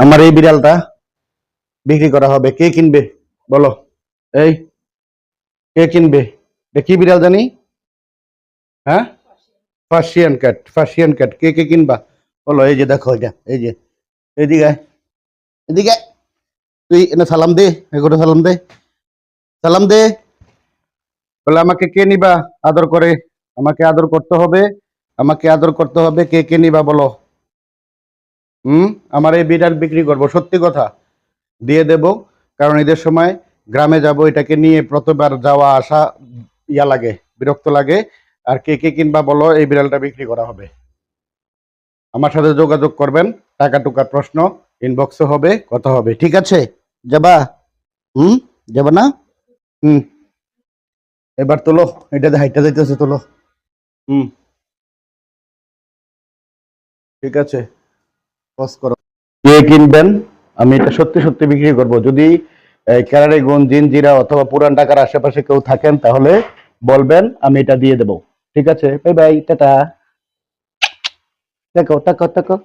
আমার এই বিড়ালটা বিক্রি করা হবে, কে কিনবে বলো? এই, কে কিনবে? এটা কি বিড়াল জানি? হ্যাঁ, পার্সিয়ান ক্যাট। পার্সিয়ান ক্যাট কে কে কিনবা বলো? এই যে দেখো, এটা এই যে, এদিকে আয়, এদিকে আয়। তুই এনে সালাম দে, এগুলো সালাম দে, সালাম দে। বলে আমাকে কে নিবা আদর করে? আমাকে আদর করতে হবে, আমাকে আদর করতে হবে। কে কে নিবা বলো? আমার এই বিড়াল বিক্রি করব, সত্যি কথা। দিয়ে দেব, কারণ ঈদের সময় গ্রামে যাব, এটাকে নিয়ে প্রতিবার যাওয়া আসা ইয়া লাগে, বিরক্ত লাগে। আর কে কে কিনবা বলো? এই বিড়ালটা বিক্রি করা হবে। আমার সাথে যোগাযোগ করবেন, টাকা টুকার প্রশ্ন ইনবক্সে হবে, কথা হবে, ঠিক আছে? যাবা? হুম, যাবা না? হুম, এবার তোলো, এটা হাইটটা যাইতেছে, তোলো। হুম, ঠিক আছে, পজ করো। কে কিনবেন? আমি এটা সত্যি সত্যি বিক্রি করব। যদি কেরানীগঞ্জ, জিনজিরা অথবা পুরান ঢাকার আশেপাশে কেউ থাকেন তাহলে বলবেন, আমি এটা দিয়ে দেবো। ঠিক আছে, বাই বাই, টাটা। দেখো, টাকো টাকো।